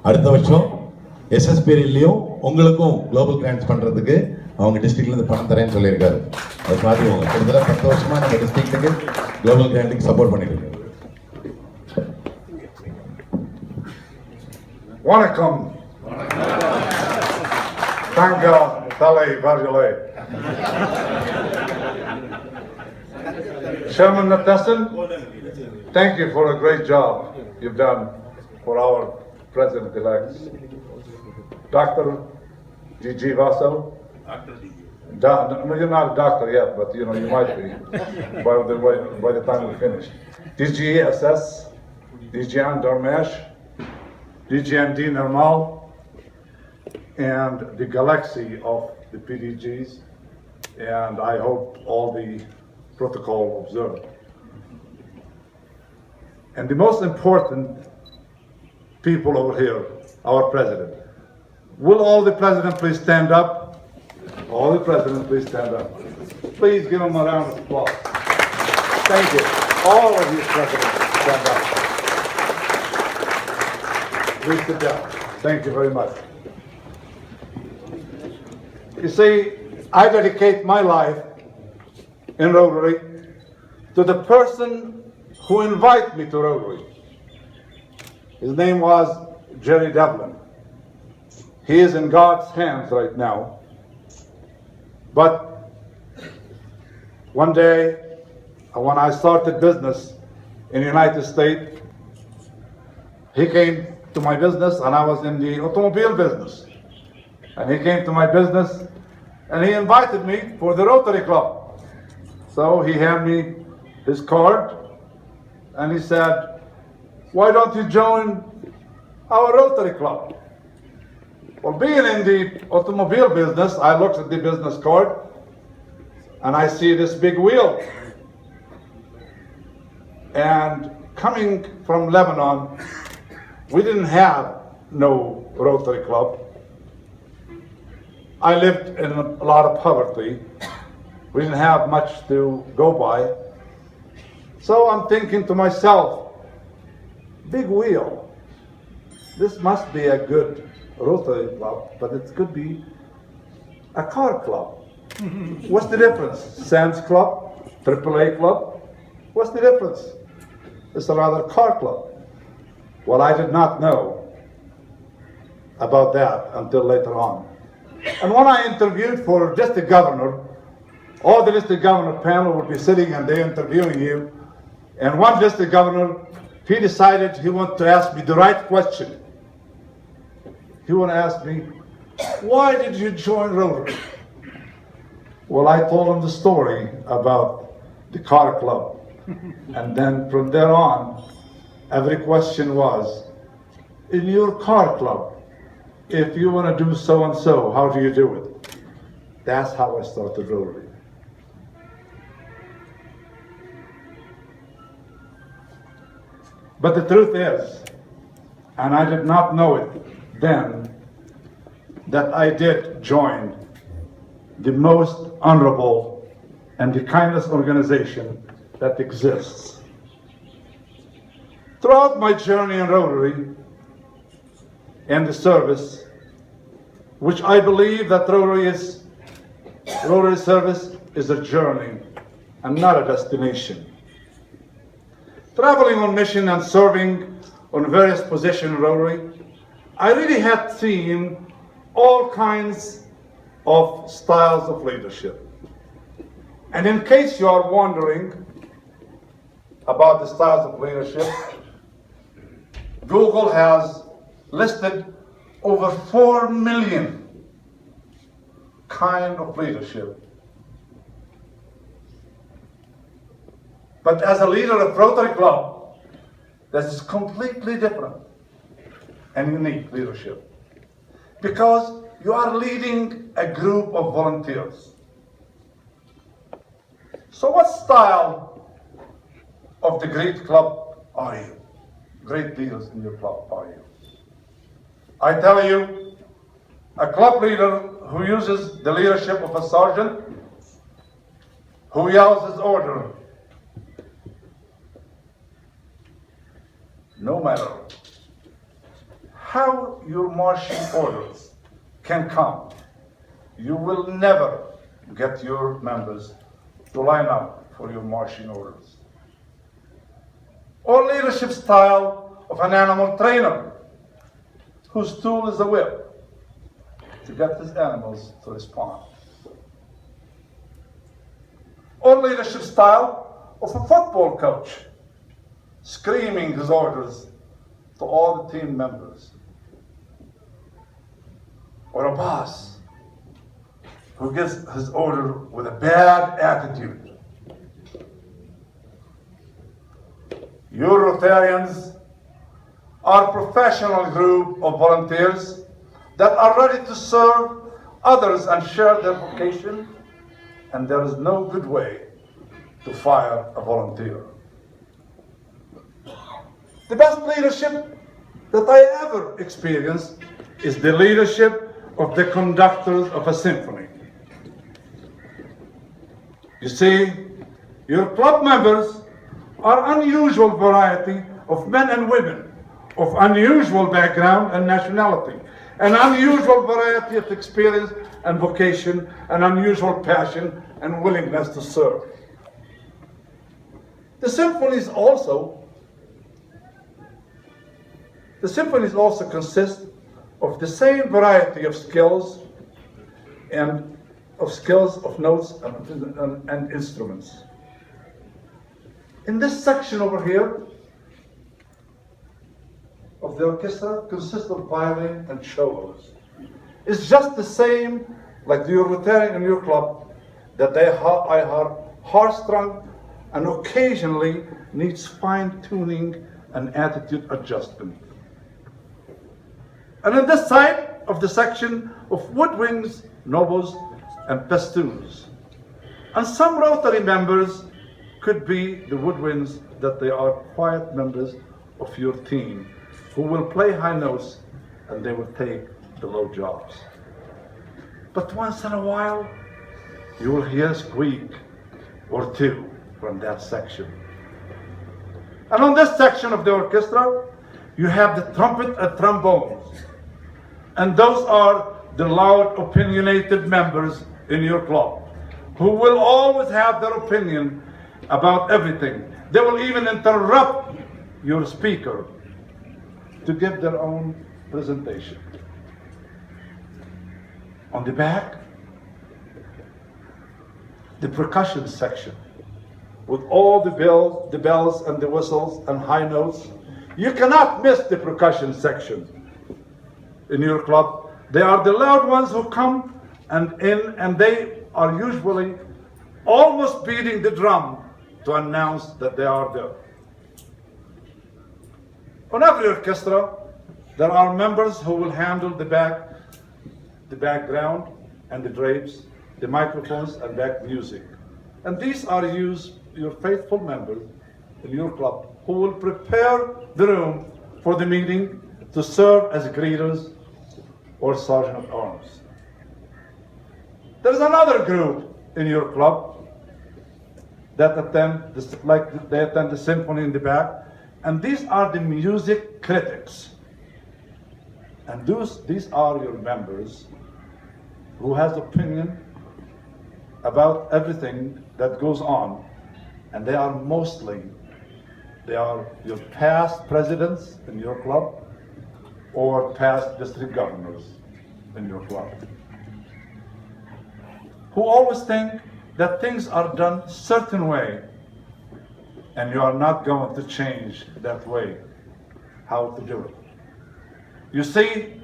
அடுத்த வருஷம் எஸ்எஸ்பிலையும் உங்களுக்கும் குளோபல் கிராண்ட்ஸ் பண்ணுறதுக்கு அவங்க டிஸ்ட்ரிக்ட்லேருந்து பணம் தரேன்னு சொல்லியிருக்காரு. அது பார்த்துக்கோங்க. கிட்டத்தட்ட 10 வருஷமாக நம்ம டிஸ்ட்ரிக்ட்டுக்கு குளோபல் கிராண்ட்டுக்கு சப்போர்ட் பண்ணியிருக்கோம். வணக்கம். Tanga Tale Varjale. Chairman Nathasan, thank you for a great job you've done for our President-elect. Dr. G.G. Vassal. No, you're not a doctor yet, but you know, you might be by the time we finish. DGSS, DGN Darmesh, DGND Normal, and the galaxy of the PDGs, and I hope all the protocol observed. And the most important people over here, our president. Will all the president please stand up? All the president please stand up. Please give them a round of applause. Thank you. All of you presidents stand up. Please sit down. Thank you very much. You see, I dedicate my life in Rotary to the person who invited me to Rotary. His name was Jerry Devlin. He is in God's hands right now. But one day, when I started business in the United States, he came to my business, and I was in the automobile business. And he came to my business, and he invited me for the Rotary Club. So he handed me his card, and he said, "Why don't you join our Rotary Club?" Well, being in the automobile business, I looked at the business card, and I see this big wheel. And coming from Lebanon, we didn't have no Rotary Club. I lived in a lot of poverty. We didn't have much to go by. So I'm thinking to myself, big wheel. This must be a good Rotary Club, but it could be a car club. What's the difference? Sam's Club, AAA Club? What's the difference? It's another car club. Well, I did not know about that until later on. And when I interviewed for district governor, all the district governor panel would be sitting and they interviewing you. And one district governor, he decided he wanted to ask me the right question. He wanted to ask me, "Why did you join Rotary?" Well, I told him the story about the car club. And then from there on, every question was, "In your car club, if you want to do so and so, how do you do it?" That's how I started Rotary. But the truth is, and I did not know it then, that I did join the most honorable and the kindest organization that exists. Throughout my journey in Rotary and the service, which I believe that Rotary service is a journey and not a destination. Traveling on mission and serving on various positions in Rotary, I really had seen all kinds of styles of leadership. And in case you are wondering about the styles of leadership, Google has listed over 4 million kind of leadership. But as a leader of Rotary Club, this is completely different and unique leadership, because you are leading a group of volunteers. So what style of the great club are you? Great leaders in your club are you? I tell you, a club leader who uses the leadership of a sergeant, who yells his order, no matter how your marching orders can come. You will never get your members to line up for your marching orders. Or leadership style of an animal trainer whose tool is a whip to get his animals to respond. Or leadership style of a football coach screaming his orders to all the team members. Or a boss who gives his order with a bad attitude. Your Rotarians are a professional group of volunteers that are ready to serve others and share their vocation, and there is no good way to fire a volunteer. The best leadership that I ever experienced is the leadership of the conductors of a symphony. You see, your club members are unusual variety of men and women, of unusual background and nationality, an unusual variety of experience and vocation, an unusual passion and willingness to serve. The symphonies also consist of the same variety of skills of notes and instruments. In this section over here of the orchestra consists of violin and cellos. It's just the same like the Rotarian in your club, that I have hard-strung and occasionally needs fine-tuning and attitude adjustment. And on this side of the section of woodwinds, nobles, and festoons. And some Rotary members could be the woodwinds that they are quiet members of your team who will play high notes and they will take the low jobs. But once in a while, you will hear a squeak or two from that section. And on this section of the orchestra, you have the trumpet and trombones. And those are the loud, opinionated members in your club who will always have their opinion about everything. They will even interrupt your speaker to give their own presentation. On the back, the percussion section with all the bells and the whistles and high notes. You cannot miss the percussion section in your club. They are the loud ones who come and they are usually almost beating the drum to announce that they are there. On every orchestra, there are members who will handle the background and the drapes, the microphones and back music. And these are your faithful members in your club who will prepare the room for the meeting to serve as greeters or sergeant of arms. There's another group in your club that attend the symphony in the back, and these are the music critics. And these are your members who has opinion about everything that goes on, and they are your past presidents in your club or past district governors in your club, who always think that things are done a certain way, and you are not going to change that way, how to do it. You see,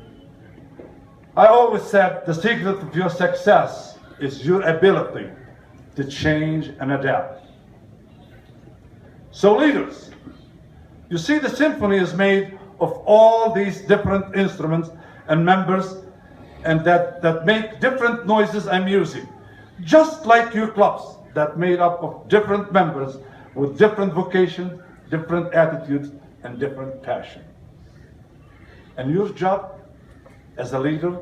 I always said the secret of your success is your ability to change and adapt. So leaders, you see the symphony is made of all these different instruments and members and that make different noises and music, just like your clubs that made up of different members with different vocations, different attitudes, and different passion. And your job as a leader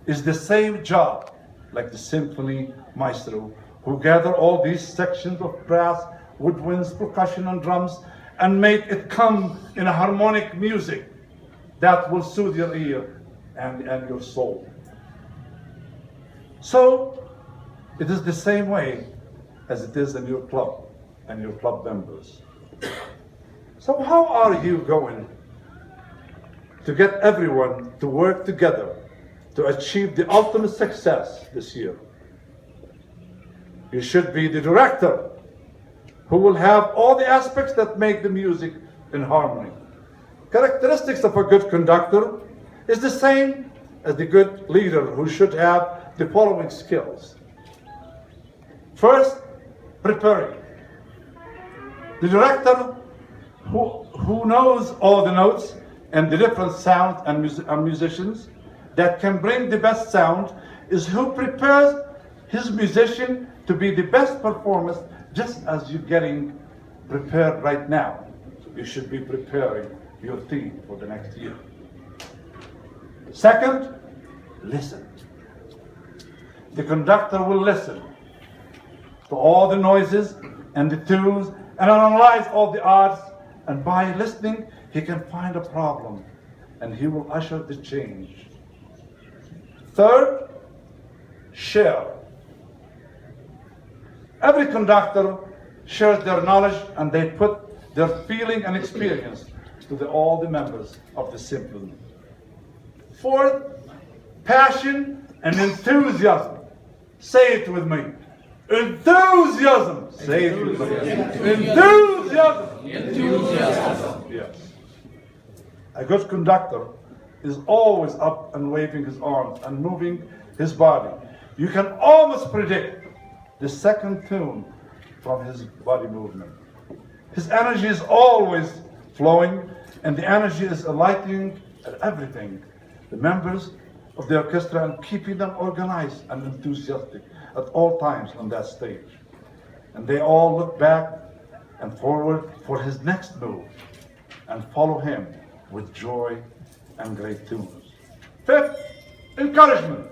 is the same job like the symphony maestro who gather all these sections of brass, woodwinds, percussion, and drums and make it come in a harmonic music that will soothe your ear and your soul. So it is the same way as it is in your club and your club members. So how are you going to get everyone to work together to achieve the ultimate success this year? You should be the director who will have all the aspects that make the music in harmony. Characteristics of a good conductor is the same as the good leader, who should have the following skills. First, preparing. The director who knows all the notes and the different sounds and musicians that can bring the best sound is who prepares his musician to be the best performance, just as you're getting prepared right now. You should be preparing your team for the next year. Second, listen. The conductor will listen to all the noises and the tunes and analyze all the odds, and by listening he can find a problem and he will usher the change. Third, share. Every conductor shares their knowledge and they put their feeling and experience to all the members of the symphony. Fourth, passion and enthusiasm. Say it with me. Enthusiasm. Say it with me. Enthusiasm. Enthusiasm. Yes. A good conductor is always up and waving his arms and moving his body. You can almost predict the second tune from his body movement. His energy is always flowing, and the energy is alighting at everything. The members of the orchestra, and keeping them organized and enthusiastic at all times on that stage. And they all look back and forward for his next move and follow him with joy and great tunes. Fifth, encouragement.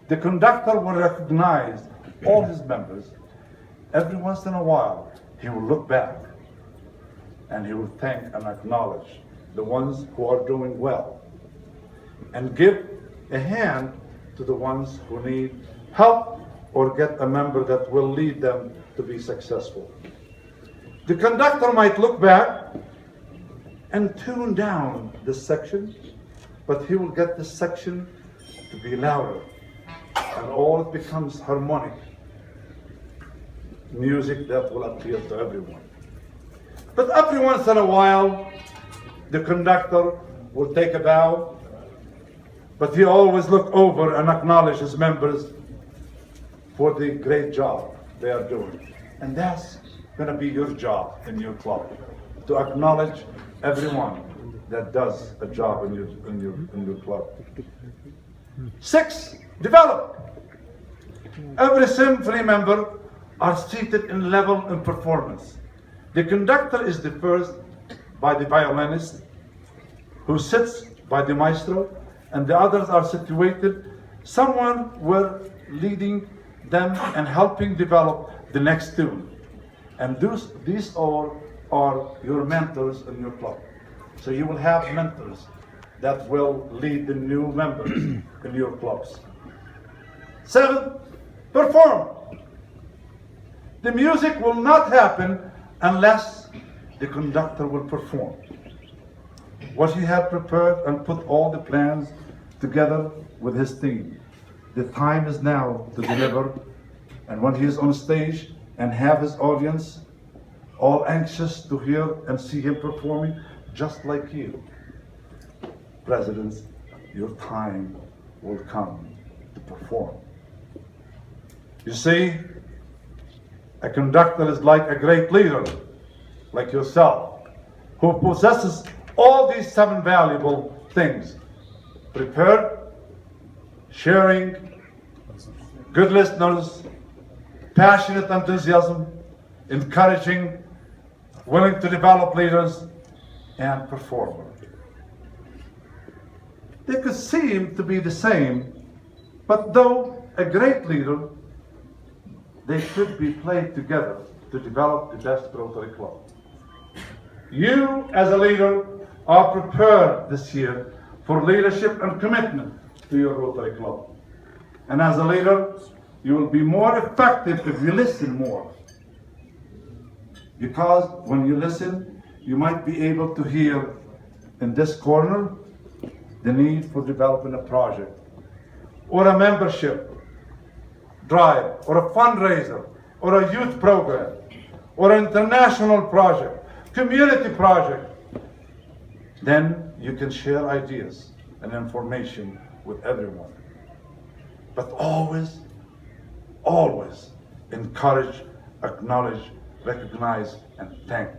The conductor will recognize all his members. Every once in a while, he will look back and he will thank and acknowledge the ones who are doing well and give a hand to the ones who need help or get a member that will lead them to be successful. The conductor might look back and tune down this section, but he will get this section to be louder, and all it becomes harmonic music that will appeal to everyone. But every once in a while, the conductor will take a bow, but he always look over and acknowledge his members for the great job they are doing. And that's going to be your job in your club, to acknowledge everyone that does a job in your club. 6, develop. Every symphony member are seated in level and performance. The conductor is the first by the violinist, who sits by the maestro, and the others are situated. Someone were leading them and helping develop the next tune. And these all are your mentors in your club. So you will have mentors that will lead the new members in your clubs. 7, perform. The music will not happen unless the conductor will perform what he had prepared and put all the plans together with his team. The time is now to deliver, and when he is on stage and have his audience all anxious to hear and see him performing just like you, presidents, your time will come to perform. You see, a conductor is like a great leader, like yourself, who possesses all these 7 valuable things: prepared, sharing, good listeners, passionate enthusiasm, encouraging, willing to develop leaders, and performer. They could seem to be the same, but though a great leader, they should be played together to develop the best Rotary Club. You, as a leader, are prepared this year for leadership and commitment to your Rotary Club. And as a leader, you will be more effective if you listen more. Because when you listen, you might be able to hear in this corner the need for developing a project, or a membership drive, or a fundraiser, or a youth program, or an international project, community project. Then you can share ideas and information with everyone. But always, always encourage, acknowledge, recognize, and thank.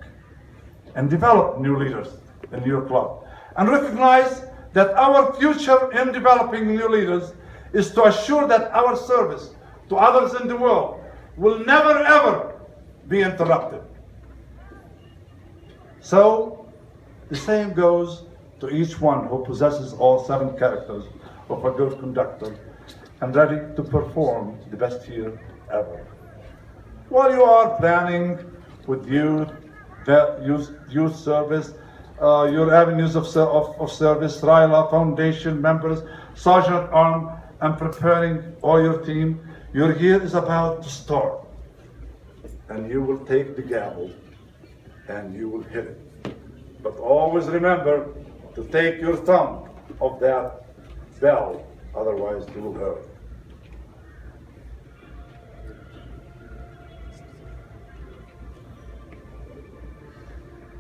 And develop new leaders in your club. And recognize that our future in developing new leaders is to assure that our service to others in the world will never ever be interrupted. So, the same goes to each one who possesses all 7 characters of a good conductor and ready to perform the best year ever. While you are planning with youth service, your avenues of service, RILA Foundation members, Sergeant Arm, and preparing all your team, your year is about to start. And you will take the gavel and you will hit it. But always remember to take your thumb off that bell, otherwise you will hurt.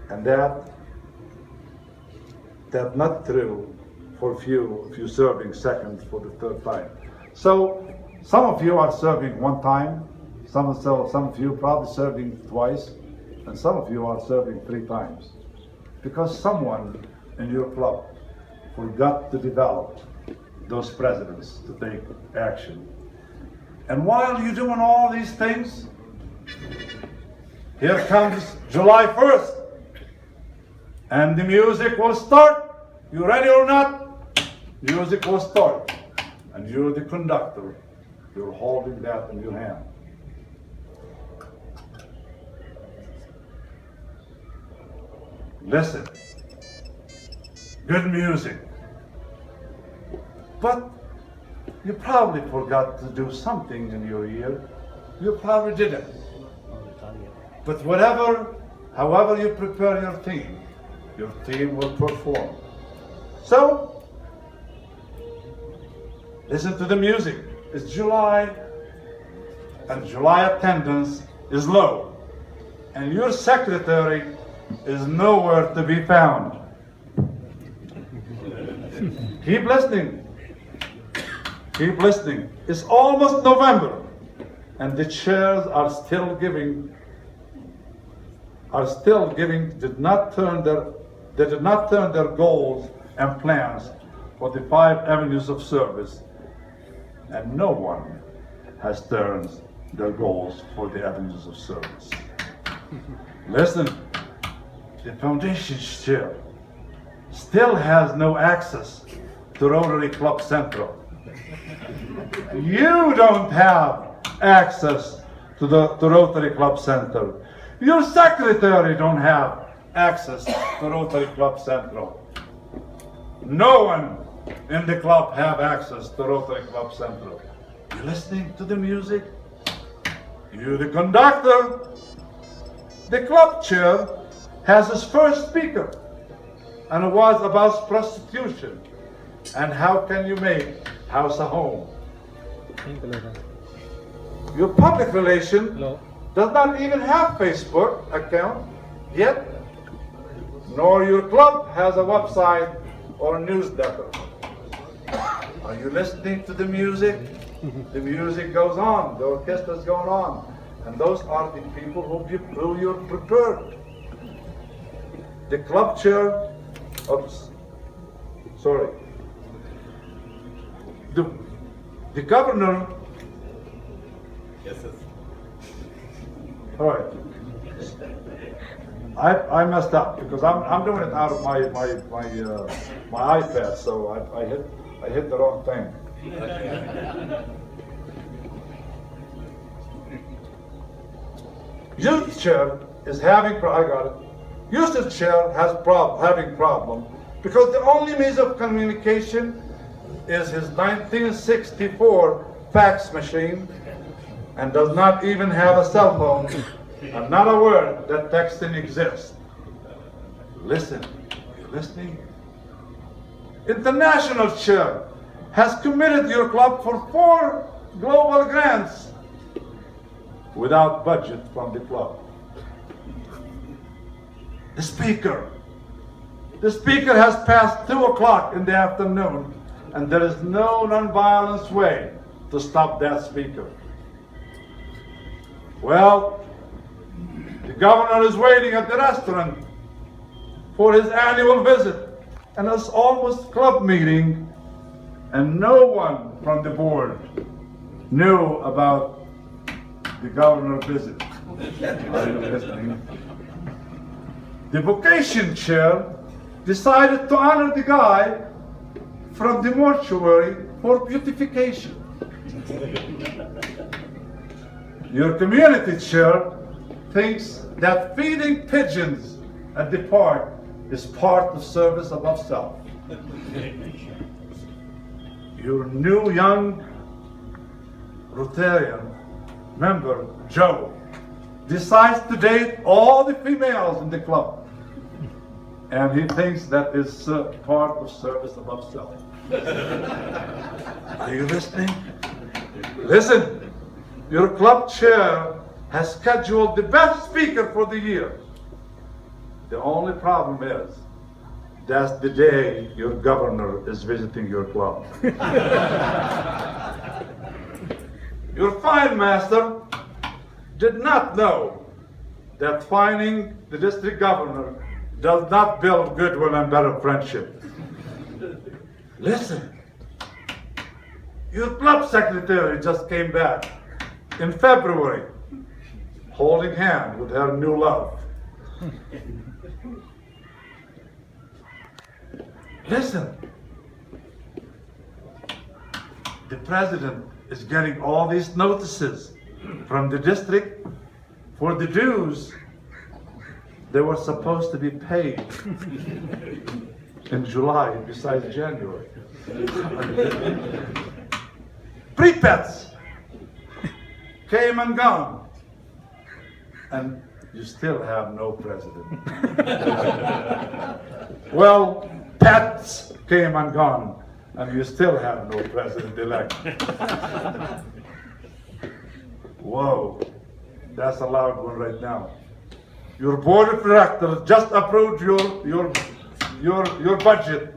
And that's not true for few if you're serving second for the 3rd time. So some of you are serving 1 time, some of you probably serving twice, and some of you are serving 3 times. Because someone in your club forgot to develop those presidents to take action. And while you're doing all these things, here comes July 1st. And the music will start. You ready or not? Music will start. And you're the conductor. You're holding that in your hand. Listen. Good music. But you probably forgot to do something in your ear. You probably didn't. But however you prepare your team will perform. So, listen to the music. It's July, and July attendance is low. And your secretary is nowhere to be found. Keep listening. Keep listening. It's almost November, and the chairs are still giving, did not turn their goals and plans for the 5 avenues of service, and no one has turned their goals for the avenues of service. Listen, the foundation chair still has no access to Rotary Club Central. You don't have access to Rotary Club Central. Your secretary don't have access to Rotary Club Central. No one in the club have access to Rotary Club Central. You listening to the music? You the conductor. The club chair has his first speaker, and it was about prostitution and how can you make house a home. Your public relation does not even have Facebook account yet, nor your club has a website or newsletter. Are you listening to the music? The music goes on, the orchestra's going on, and those are the people who you're prepared. The club chair, the governor. Yes, yes. All right. I messed up because I'm doing it out of my iPad, so I hit the wrong thing. Youth chair is having, I got it. Youth chair has having problem because the only means of communication is his 1964 fax machine and does not even have a cell phone. I'm not aware that texting exists. Listen, you listening? International chair has committed your club for 4 global grants without budget from the club. The speaker has passed 2 o'clock in the afternoon, and there is no non-violence way to stop that speaker. Well, the governor is waiting at the restaurant for his annual visit, and it's almost club meeting, and no one from the board knew about the governor's visit. Are you listening? The vocation chair decided to honor the guy from the mortuary for beautification. Your community chair thinks that feeding pigeons at the park is part of service above self. Your new young Rotarian member, Joe, decides to date all the females in the club. And he thinks that is part of service above self. Are you listening? Listen, your club chair has scheduled the best speaker for the year. The only problem is, that's the day your governor is visiting your club. Your fine master did not know that fining the district governor does not build goodwill and better friendship. Listen, your club secretary just came back in February, holding hand with her new love. Listen, the president is getting all these notices from the district for the dues they were supposed to be paid in July besides January. Pre-pets came and gone, and you still have no president. Well, pets came and gone, and you still have no president-elect. Whoa, that's a loud one right now. Your board of directors just approved your budget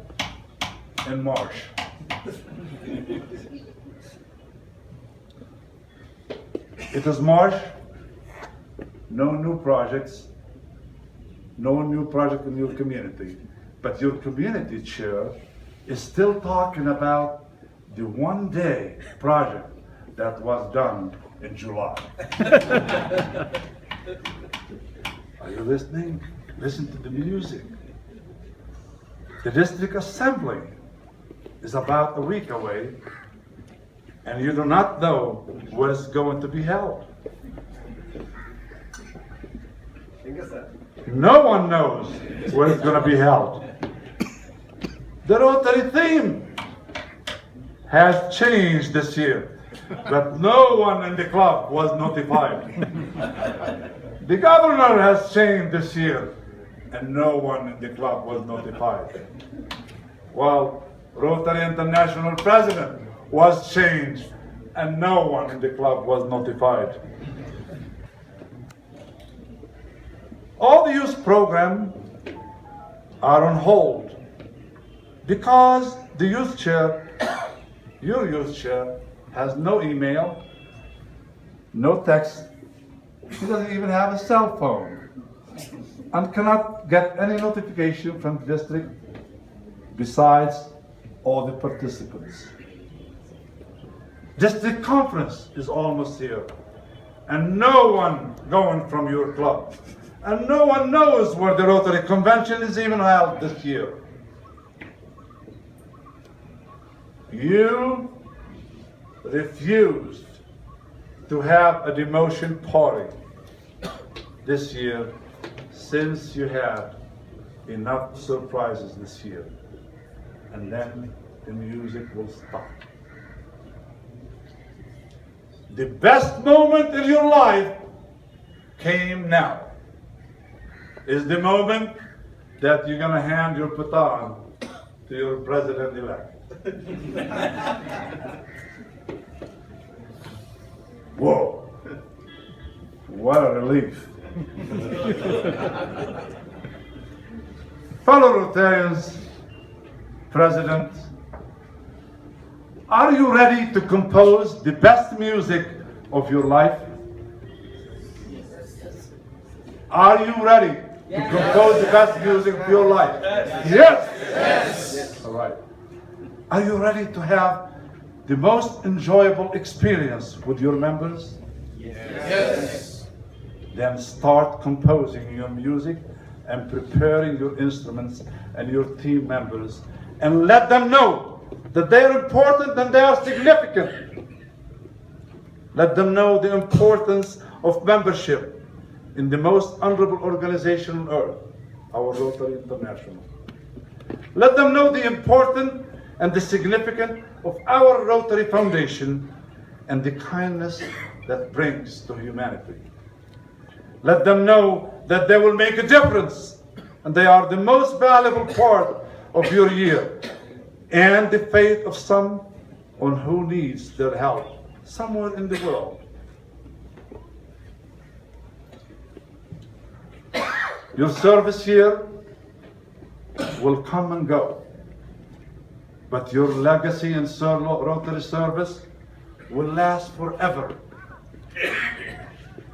in March. It is March, no new projects, no new project in your community, but your community chair is still talking about the one-day project that was done in July. Are you listening? Listen to the music. The district assembly is about a week away, and you do not know where it's going to be held. No one knows where it's going to be held. The Rotary theme has changed this year, but no one in the club was notified. The governor has changed this year, and no one in the club was notified. Well, Rotary International president was changed, and no one in the club was notified. All the youth programs are on hold because the youth chair, your youth chair, has no email, no text. He doesn't even have a cell phone and cannot get any notification from the district besides all the participants. District conference is almost here, and no one going from your club. And no one knows where the Rotary Convention is even held this year. You refused to have a demotion party this year since you had enough surprises this year, and then the music will stop. The best moment in your life came now. Is the moment that you're gonna hand your baton to your president-elect. Whoa, what a relief. Fellow Rotarians, President, are you ready to compose the best music of your life? Are you ready to compose the best music of your life? Yes. Yes. All right. Are you ready to have the most enjoyable experience with your members? Yes. Then start composing your music and preparing your instruments and your team members, and let them know that they are important and they are significant. Let them know the importance of membership in the most honorable organization on earth, our Rotary International. Let them know the importance and the significance of our Rotary Foundation and the kindness that brings to humanity. Let them know that they will make a difference and they are the most valuable part of your year and the faith of someone who needs their help somewhere in the world. Your service here will come and go, but your legacy in Rotary service will last forever.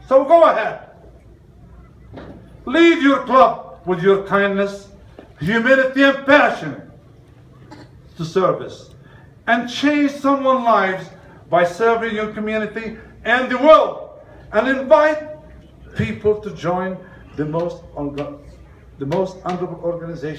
So go ahead. Lead your club with your kindness, humility, and passion to service, and change someone's lives by serving your community and the world, and invite people to join the most honorable organization